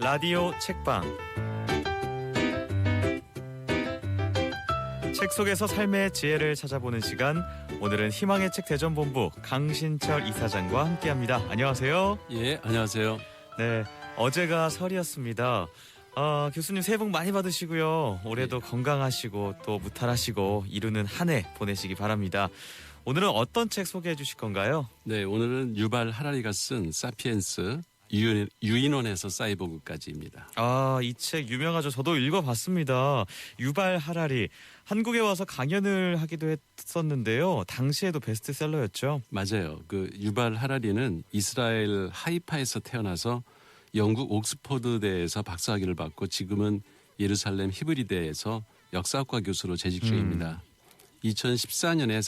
라디오 책방. 책 속에서 삶의 지혜를 찾아보는 시간. 오늘은 희망의 책 대전본부 강신철 이사장과 함께합니다. 안녕하세요. 예, 안녕하세요. 네, 어제가 설이었습니다. 교수님 새해 복 많이 받으시고요. 올해도 건강하시고 또 무탈하시고 이루는 한 해 보내시기 바랍니다. 오늘은 어떤 책 소개해 주실 건가요? 네, 오늘은 유발 하라리가 쓴 사피엔스 유인원에서 사이보그까지입니다. 이 책 유명하죠. 저도 읽어봤습니다. 유발 하라리. 한국에 와서 강연을 하기도 했었는데요. 당시에도 베스트셀러였죠. 맞아요. 그 유발 하라리는 이스라엘 하이파에서 태어나서 영국 옥스퍼드대에서 박사학위를 받고 지금은 예루살렘 히브리대에서 역사학과 교수로 재직 중입니다. 2014년에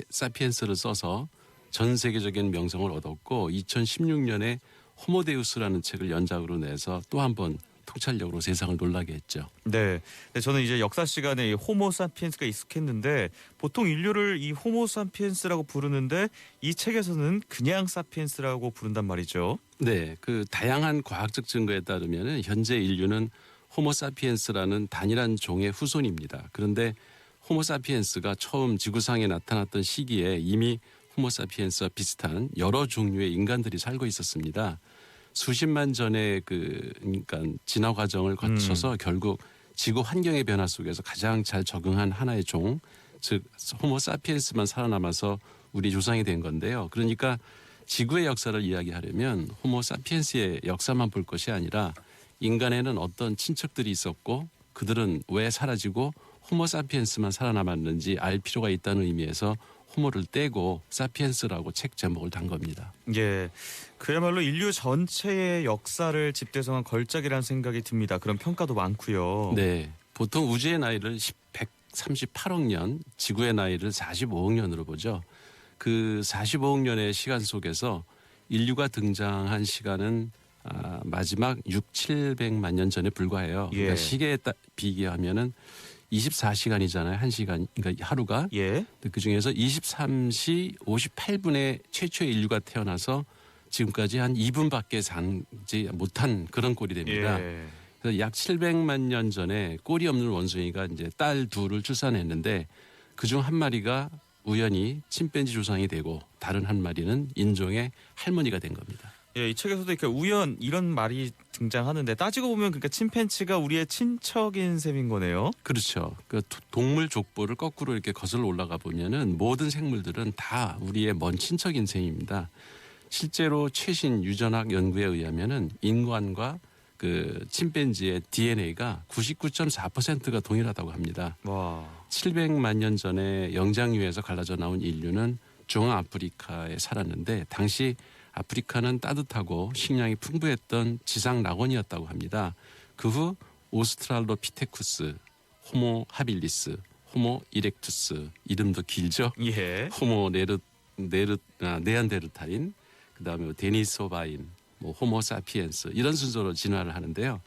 사피엔스를 써서 전 세계적인 명성을 얻었고 2016년에 호모데우스라는 책을 연작으로 내서 또 한 번 통찰력으로 세상을 놀라게 했죠. 네. 저는 이제 역사 시간에 이 호모 사피엔스가 익숙했는데 보통 인류를 이 호모 사피엔스라고 부르는데 이 책에서는 그냥 사피엔스라고 부른단 말이죠. 네, 그 다양한 과학적 증거에 따르면 현재 인류는 호모 사피엔스라는 단일한 종의 후손입니다. 그런데 호모 사피엔스가 처음 지구상에 나타났던 시기에 이미 호모 사피엔스와 비슷한 여러 종류의 인간들이 살고 있었습니다. 수십만 전의 그러니까 진화 과정을 거쳐서 결국 지구 환경의 변화 속에서 가장 잘 적응한 하나의 종, 즉 호모 사피엔스만 살아남아서 우리 조상이 된 건데요. 그러니까 지구의 역사를 이야기하려면 호모 사피엔스의 역사만 볼 것이 아니라 인간에는 어떤 친척들이 있었고 그들은 왜 사라지고 호모 사피엔스만 살아남았는지 알 필요가 있다는 의미에서 호모를 떼고 사피엔스라고 책 제목을 단 겁니다. 예, 그야말로 인류 전체의 역사를 집대성한 걸작이라는 생각이 듭니다. 그런 평가도 많고요. 네, 보통 우주의 나이를 138억 년, 지구의 나이를 45억 년으로 보죠. 그 45억 년의 시간 속에서 인류가 등장한 시간은 마지막 6,700만 년 전에 불과해요. 예. 그러니까 시계에 비교하면은 24시간이잖아요. 한 시간, 그러니까 하루가. 예. 그 중에서 23시 58분에 최초의 인류가 태어나서 지금까지 한 2분밖에 살지 못한 그런 꼴이 됩니다. 예. 그래서 약 700만 년 전에 꼬리 없는 원숭이가 이제 딸 둘을 출산했는데 그중 한 마리가 우연히 침팬지 조상이 되고 다른 한 마리는 인종의 할머니가 된 겁니다. 예, 이 책에서도 이렇게 우연 이런 말이 등장하는데 따지고 보면 그러니까 침팬지가 우리의 친척인 셈인 거네요. 그렇죠. 그 동물 족보를 거꾸로 이렇게 거슬러 올라가 보면은 모든 생물들은 다 우리의 먼 친척인 셈입니다. 실제로 최신 유전학 연구에 의하면은 인간과 그 침팬지의 DNA가 99.4%가 동일하다고 합니다. 와. 700만 년 전에 영장류에서 갈라져 나온 인류는 중앙아프리카에 살았는데 당시 아프리카는 따뜻하고 식량이 풍부했던 지상 낙원이었다고 합니다. 그 후 오스트랄로피테쿠스, 호모 하빌리스, 호모 이렉투스, 이름도 길죠. 예. 호모 네안데르탈인, 그다음에 데니소바인, 호모 사피엔스 이런 순서로 진화를 하는데요.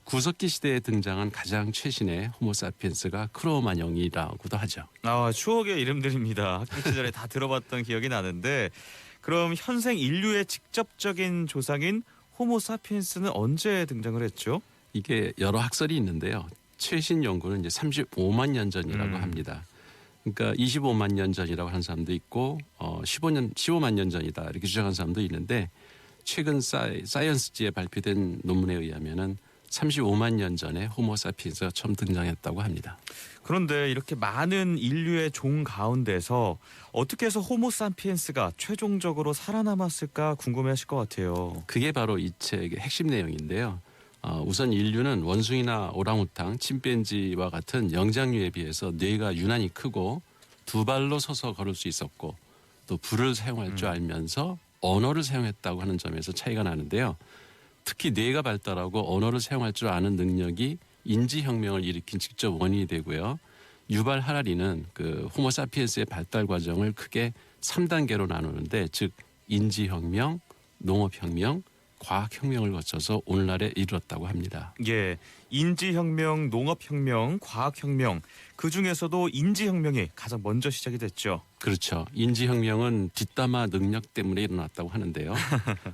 구석기 시대에 등장한 가장 최신의 호모 사피엔스가 크로마뇽이라고도 하죠. 추억의 이름들입니다. 학교 시절에 다 들어봤던 기억이 나는데 그럼 현생 인류의 직접적인 조상인 호모 사피엔스는 언제 등장을 했죠? 이게 여러 학설이 있는데요. 최신 연구는 이제 35만 년 전이라고 합니다. 그러니까 25만 년 전이라고 하는 사람도 있고 15만 년 전이다 이렇게 주장하는 사람도 있는데 최근 사이언스지에 발표된 논문에 의하면은 35만 년 전에 호모 사피엔스가 처음 등장했다고 합니다. 그런데 이렇게 많은 인류의 종 가운데서 어떻게 해서 호모 사피엔스가 최종적으로 살아남았을까 궁금해하실 것 같아요. 그게 바로 이 책의 핵심 내용인데요. 우선 인류는 원숭이나 오랑우탕, 침팬지와 같은 영장류에 비해서 뇌가 유난히 크고 두 발로 서서 걸을 수 있었고 또 불을 사용할 줄 알면서 언어를 사용했다고 하는 점에서 차이가 나는데요. 특히 뇌가 발달하고 언어를 사용할 줄 아는 능력이 인지혁명을 일으킨 직접 원인이 되고요. 유발 하라리는 그 호모 사피엔스의 발달 과정을 크게 3단계로 나누는데 즉 인지혁명, 농업혁명, 과학혁명을 거쳐서 오늘날에 이르렀다고 합니다. 예, 인지혁명, 농업혁명, 과학혁명 그 중에서도 인지혁명이 가장 먼저 시작이 됐죠. 그렇죠. 인지혁명은 뒷담화 능력 때문에 일어났다고 하는데요.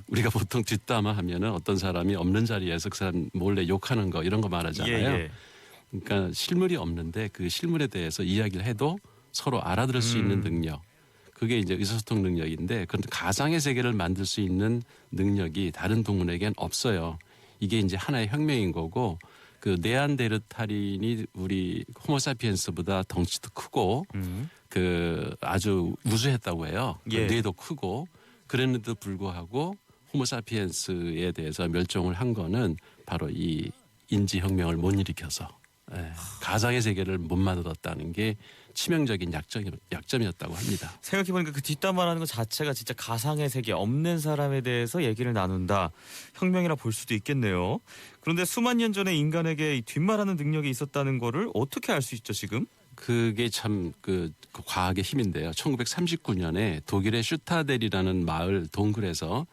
우리가 보통 뒷담화 하면은 어떤 사람이 없는 자리에서 그 사람 몰래 욕하는 거 이런 거 말하잖아요. 예. 그러니까 실물이 없는데 그 실물에 대해서 이야기를 해도 서로 알아들을 수 있는 능력. 그게 이제 의사소통 능력인데 그런데 가상의 세계를 만들 수 있는 능력이 다른 동물에겐 없어요. 이게 이제 하나의 혁명인 거고 그 네안데르탈인이 우리 호모사피엔스보다 덩치도 크고 그 아주 우수했다고 해요. 그 예. 뇌도 크고 그랬는데도 불구하고 호모사피엔스에 대해서 멸종을 한 거는 바로 이 인지혁명을 못 일으켜서 가상의 세계를 못 만들었다는 게 치명적인 약점이었다고 합니다. 생각해보니까 그 뒷담화라는 것 자체가 진짜 가상의 세계 없는 사람에 대해서 얘기를 나눈다. 혁명이라 볼 수도 있겠네요. 그런데 수만 년 전에 인간에게 이 뒷말하는 능력이 있었다는 거를 어떻게 알 수 있죠 지금? 그게 참 그 과학의 힘인데요. 1939년에 독일의 슈타델이라는 마을 동굴에서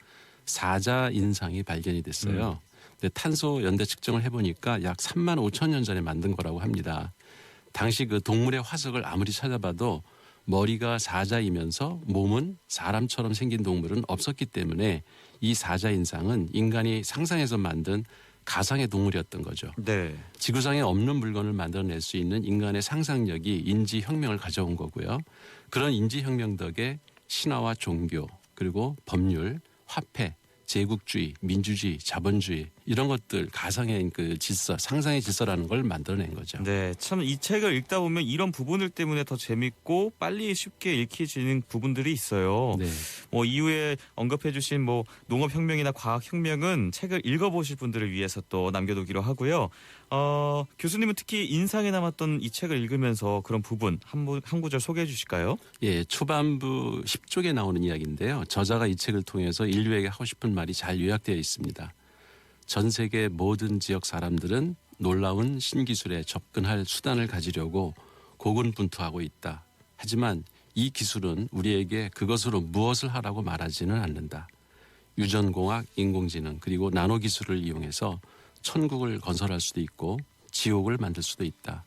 사자 인상이 발견이 됐어요. 근데 탄소 연대 측정을 해보니까 약 3만 5천 년 전에 만든 거라고 합니다. 당시 그 동물의 화석을 아무리 찾아봐도 머리가 사자이면서 몸은 사람처럼 생긴 동물은 없었기 때문에 이 사자 인상은 인간이 상상해서 만든 가상의 동물이었던 거죠. 네. 지구상에 없는 물건을 만들어낼 수 있는 인간의 상상력이 인지혁명을 가져온 거고요. 그런 인지혁명 덕에 신화와 종교 그리고 법률, 화폐, 제국주의, 민주주의, 자본주의 이런 것들 가상의 그 질서, 상상의 질서라는 걸 만들어낸 거죠. 네, 참 이 책을 읽다 보면 이런 부분들 때문에 더 재밌고 빨리 쉽게 읽히지는 부분들이 있어요. 네. 뭐 이후에 언급해주신 뭐 농업혁명이나 과학혁명은 책을 읽어보실 분들을 위해서 또 남겨두기로 하고요. 교수님은 특히 인상에 남았던 이 책을 읽으면서 그런 부분 한 구절 소개해 주실까요? 예, 초반부 10쪽에 나오는 이야기인데요. 저자가 이 책을 통해서 인류에게 하고 싶은 말이 잘 요약되어 있습니다. 전 세계 모든 지역 사람들은 놀라운 신기술에 접근할 수단을 가지려고 고군분투하고 있다. 하지만 이 기술은 우리에게 그것으로 무엇을 하라고 말하지는 않는다. 유전공학, 인공지능 그리고 나노기술을 이용해서 천국을 건설할 수도 있고 지옥을 만들 수도 있다.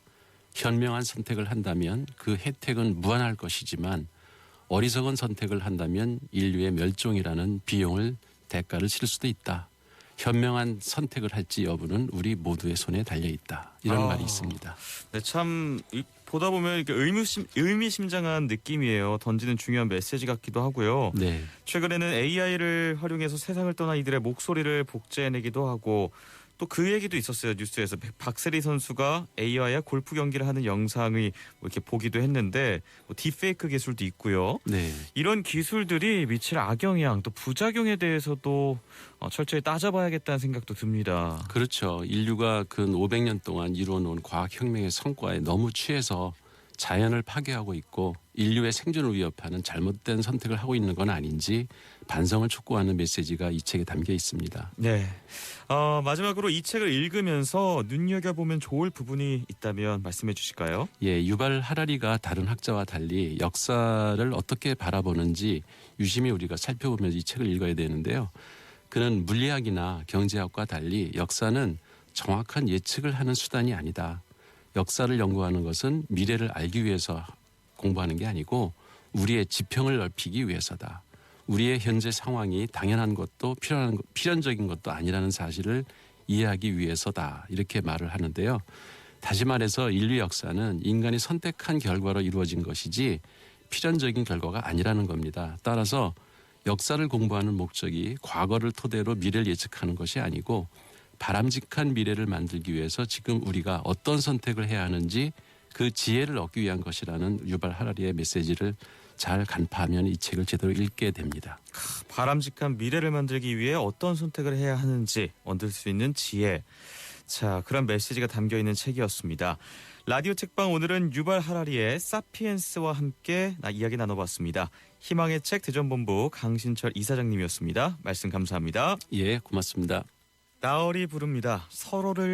현명한 선택을 한다면 그 혜택은 무한할 것이지만 어리석은 선택을 한다면 인류의 멸종이라는 비용을 대가를 치를 수도 있다. 현명한 선택을 할지 여부는 우리 모두의 손에 달려 있다. 이런 말이 있습니다. 네, 참 보다 보면 이렇게 의미심장한 느낌이에요. 던지는 중요한 메시지 같기도 하고요. 네. 최근에는 AI를 활용해서 세상을 떠난 이들의 목소리를 복제해내기도 하고 또 그 얘기도 있었어요. 뉴스에서 박세리 선수가 AI와 골프 경기를 하는 영상을 뭐 이렇게 보기도 했는데 뭐 딥페이크 기술도 있고요. 네. 이런 기술들이 미칠 악영향 또 부작용에 대해서도 철저히 따져봐야겠다는 생각도 듭니다. 그렇죠. 인류가 근 500년 동안 이루어놓은 과학혁명의 성과에 너무 취해서 자연을 파괴하고 있고 인류의 생존을 위협하는 잘못된 선택을 하고 있는 건 아닌지 반성을 촉구하는 메시지가 이 책에 담겨 있습니다. 네. 마지막으로 이 책을 읽으면서 눈여겨보면 좋을 부분이 있다면 말씀해 주실까요? 예, 유발 하라리가 다른 학자와 달리 역사를 어떻게 바라보는지 유심히 우리가 살펴보면서 이 책을 읽어야 되는데요. 그는 물리학이나 경제학과 달리 역사는 정확한 예측을 하는 수단이 아니다. 역사를 연구하는 것은 미래를 알기 위해서 공부하는 게 아니고 우리의 지평을 넓히기 위해서다. 우리의 현재 상황이 당연한 것도 필연적인 것도 아니라는 사실을 이해하기 위해서다. 이렇게 말을 하는데요. 다시 말해서 인류 역사는 인간이 선택한 결과로 이루어진 것이지 필연적인 결과가 아니라는 겁니다. 따라서 역사를 공부하는 목적이 과거를 토대로 미래를 예측하는 것이 아니고 바람직한 미래를 만들기 위해서 지금 우리가 어떤 선택을 해야 하는지 그 지혜를 얻기 위한 것이라는 유발 하라리의 메시지를 잘 간파하면 이 책을 제대로 읽게 됩니다. 바람직한 미래를 만들기 위해 어떤 선택을 해야 하는지 얻을 수 있는 지혜. 자, 그런 메시지가 담겨있는 책이었습니다. 라디오 책방 오늘은 유발 하라리의 사피엔스와 함께 이야기 나눠봤습니다. 희망의 책 대전본부 강신철 이사장님이었습니다. 말씀 감사합니다. 예, 고맙습니다. 나얼이 부릅니다. 서로를